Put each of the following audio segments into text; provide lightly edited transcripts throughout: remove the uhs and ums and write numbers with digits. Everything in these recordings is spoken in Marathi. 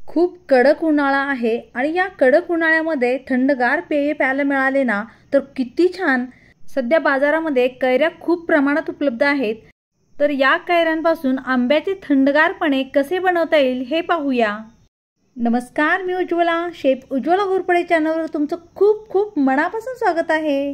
खूप कडक उन्हाळा आहे आणि या कडक उन्हाळ्यामध्ये थंडगार पेय प्यायला मिळाले ना तर किती छान। सध्या बाजारामध्ये कैऱ्या खूप प्रमाणात उपलब्ध आहेत। तर या कैऱ्यांपासून आंब्याचे थंडगारपणे कसे बनवता येईल हे पाहूया। नमस्कार, मी उज्ज्वला, शेफ उज्ज्वला घोरपडे चॅनलवर तुमचं खूप खूप मनापासून स्वागत आहे।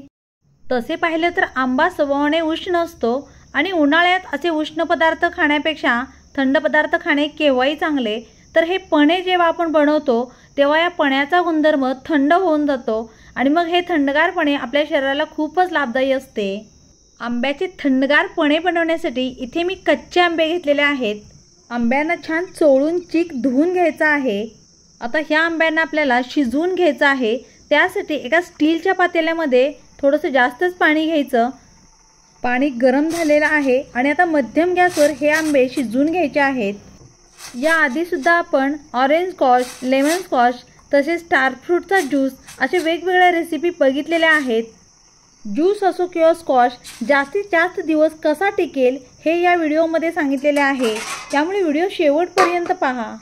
तसे पाहिले तर आंबा स्वभावाने उष्ण असतो आणि उन्हाळ्यात असे उष्ण पदार्थ खाण्यापेक्षा थंड पदार्थ खाणे केव्हाही चांगले। तर हे पणे जेव्हा आपण बनवतो तेव्हा या पण्याचा गुणधर्म थंड होऊन जातो आणि मग हे थंडगारपणे आपल्या शरीराला खूपच लाभदायी असते। आंब्याचे थंडगार पणे बनवण्यासाठी इथे मी कच्चे आंबे घेतलेले आहेत। आंब्यांना छान चोळून चीक धुवून घ्यायचा आहे। आता ह्या आंब्यांना आपल्याला शिजवून घ्यायचं आहे। त्यासाठी एका स्टीलच्या पातेल्यामध्ये थोडंसं जास्तच पाणी घ्यायचं। पाणी गरम झालेलं आहे आणि आता मध्यम गॅसवर हे आंबे शिजवून घ्यायचे आहेत। या आधी सुद्धा आपण ऑरेंज स्क्वॉश, लेमन स्क्वॉश तसेच स्टार फ्रूटचा ज्यूस असे वेगवेगळ्या रेसिपी बघितलेल्या आहेत। ज्यूस असो किंवा स्क्वॉश जास्तीत जास्त दिवस कसा टिकेल हे या व्हिडिओमध्ये सांगितलेले आहे, त्यामुळे व्हिडिओ शेवटपर्यंत पहा।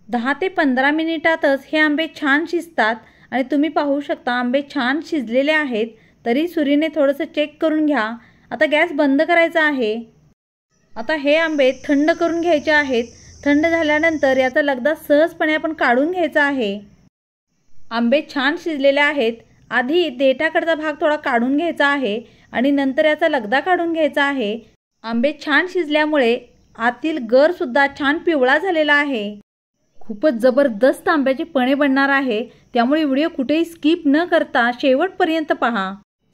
10 ते 15 मिनिटातच हे आंबे छान शिजतात आणि तुम्ही पाहू शकता आंबे छान शिजलेले आहेत। तरी सुरीने थोडंसं चेक करून घ्या। आता गॅस बंद करायचा आहे। आता हे आंबे थंड करून घ्यायचे आहेत। थंड झाल्यानंतर याचा लगदा सहजपणे आपण काढून घ्यायचा आहे। आंबे छान शिजलेले आहेत। आधी देठाकडचा भाग थोडा काढून घ्यायचा आहे आणि नंतर याचा लगदा काढून घ्यायचा आहे। आंबे छान शिजल्यामुळे आतील गर सुद्धा छान पिवळा झालेला आहे। खूपच जबरदस्त आंब्याचे पणे बनणार आहे, त्यामुळे व्हिडिओ कुठेही स्किप न करता शेवटपर्यंत पहा।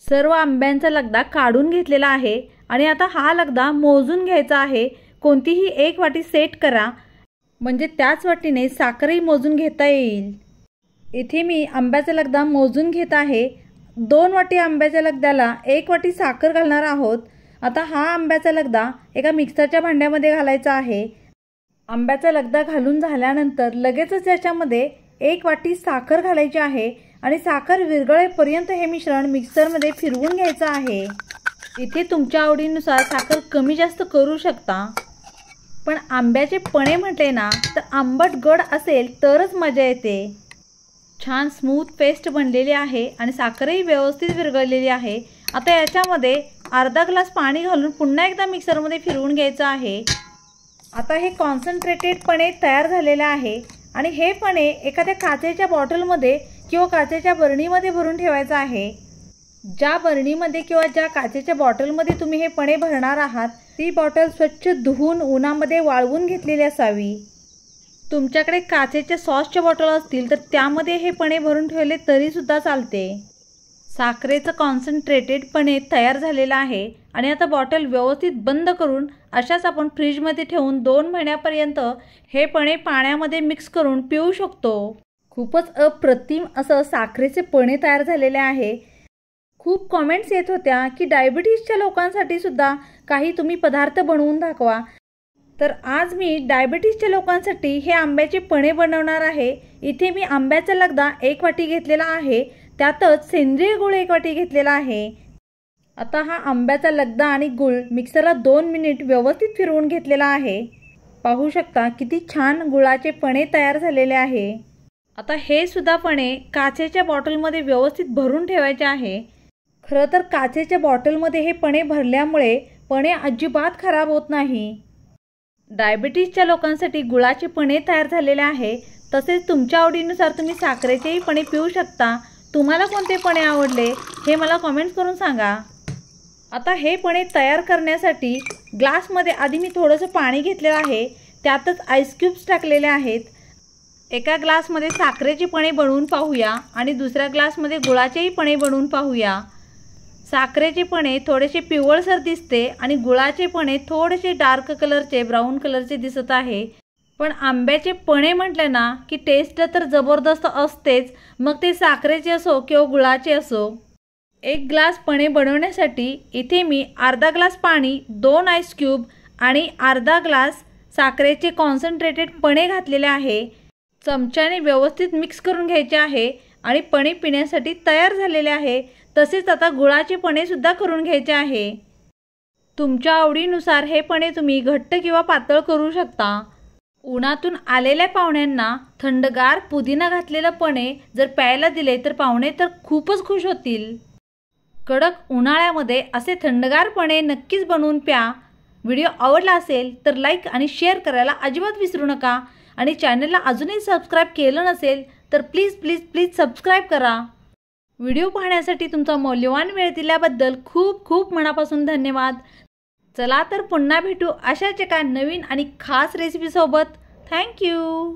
सर्व आंब्यांचा लगदा काढून घेतलेला आहे आणि आता हा लगदा मोजून घ्यायचा आहे। कोणतीही एक वाटी सेट करा, म्हणजे त्याच वाटीने साखरही मोजून घेता येईल। इथे मी आंब्याचा लगदा मोजून घेत आहे। 2 वाटी आंब्याच्या लगद्याला 1 वाटी साखर घालणार आहोत। आता हा आंब्याचा लगदा एका मिक्सरच्या भांड्यामध्ये घालायचा आहे। आंब्याचा लगदा घालून झाल्यानंतर लगेचच याच्यामध्ये 1 वाटी साखर घालायची आहे आणि साखर विरघळेपर्यंत हे मिश्रण मिक्सरमध्ये फिरवून घ्यायचं आहे। इथे तुमच्या आवडीनुसार साखर कमी जास्त करू शकता, पण आंब्याचे पणे म्हटले ना तर आंबट गोड असेल तरच मजा येते। छान स्मूथ पेस्ट बनलेली आहे आणि साखरही व्यवस्थित विरघळलेली आहे। आता याच्यामध्ये अर्धा ग्लास पाणी घालून पुन्हा एकदा मिक्सरमध्ये फिरवून घ्यायचं आहे। आता हे कॉन्सन्ट्रेटेड पणे तयार झालेले आहे आणि हे पणे एखाद्या काचेच्या बॉटलमध्ये किंवा काचेच्या बरणीमध्ये भरून ठेवायचं आहे। ज्या बरणीमध्ये किंवा ज्या काचेच्या बॉटलमध्ये तुम्ही हे पणे भरणार आहात ती बॉटल स्वच्छ धुवून उन्हामध्ये वाळवून घेतलेली असावी। तुमच्याकडे काचेच्या सॉसच्या बॉटल असतील तर त्यामध्ये हे पणे भरून ठेवले तरी सुद्धा चालते। साखरेचं कॉन्सन्ट्रेटेड पणे तयार झालेलं आहे आणि आता बॉटल व्यवस्थित बंद करून अशाच आपण फ्रीजमध्ये ठेवून 2 महिन्यापर्यंत हे पणे पाण्यामध्ये मिक्स करून पिऊ शकतो। खूपच अप्रतिम असं साखरेचे पणे तयार झालेले आहे। खूप कमेंट्स येत होत्या की डायबिटीजच्या लोकांसाठी सुद्धा काही तुम्ही पदार्थ बनवून दाखवा, तर आज मी डायबिटीजच्या लोकांसाठी हे आंब्याचे पणे बनवणार आहे। इथे मी आंब्याचा लगदा 1 वाटी घेतलेला आहे, त्यातच सेंद्रिय गूळ 1 वाटी घेतलेला आहे। आता हा आंब्याचा लगदा आणि गूळ मिक्सरला 2 मिनिट व्यवस्थित फिरवून घेतलेला आहे। पाहू शकता किती छान गुळाचे पणे तयार झालेले आहे। आता हे सुद्धा पणे काचेच्या बॉटलमध्ये व्यवस्थित भरून ठेवायचे आहे। खरं तर काचेच्या बॉटलमध्ये हे पणे भरल्यामुळे पणे अजिबात खराब होत नाही। डायबिटीजच्या लोकांसाठी गुळाचे पणे तयार झालेले आहे। तसेच तुमच्या आवडीनुसार तुम्ही साखरेचेही पणे पिऊ शकता। तुम्हाला कोणते पणे आवडले हे मला कमेंट्स करून सांगा। आता हे पणे तयार करण्यासाठी ग्लासमध्ये आधी मी थोडंसं पाणी घेतलेलं आहे, त्यातच आईस क्यूब्स टाकलेले आहेत। एका ग्लासमध्ये साखरेचे पणे बनवून पाहूया आणि दुसऱ्या ग्लासमध्ये गुळाचेही पणे बनवून पाहूया। साखरेचे पणे थोडेसे पिवळसर दिसते आणि गुळाचे पणे थोडेसे डार्क कलरचे, ब्राऊन कलरचे दिसत आहे। पण आंब्याचे पणे म्हटले ना की टेस्ट तर जबरदस्त असतेच, मग ते साखरेचे असो किंवा गुळाचे असो। 1 ग्लास पणे बनवण्यासाठी इथे मी अर्धा ग्लास पाणी, 2 आईस क्यूब आणि अर्धा ग्लास साखरेचे कॉन्सन्ट्रेटेड पणे घातलेले आहे। चमच्याने व्यवस्थित मिक्स करून घ्यायचे आहे आणि पणे पिण्यासाठी तयार झालेले आहे। तसेच आता गुळाचे पणे सुद्धा करून घ्यायचे आहे। तुमच्या आवडीनुसार हे पणे तुम्ही घट्ट किंवा पातळ करू शकता। उन्हातून आलेल्या पाहुण्यांना थंडगार पुदिना घातलेलं पणे जर प्यायला दिले तर पाहुणे तर खूपच खुश होतील. कडक उन्हाळ्यामध्ये असे थंडगार पणे नक्कीच बनवून प्या. व्हिडिओ आवडला असेल तर लाईक आणि शेअर करायला अजिबात विसरू नका. आणि चॅनलला अजूनही सबस्क्राईब केलं नसेल तर प्लीज प्लीज प्लीज सबस्क्राईब करा. व्हिडिओ पाहण्यासाठी तुमचा मौल्यवान वेळ दिल्याबद्दल खूप खूप मनापासून धन्यवाद. चला तर पुन्हा भेटू अशाच एका नवीन आणि खास रेसिपीसोबत. थँक्यू.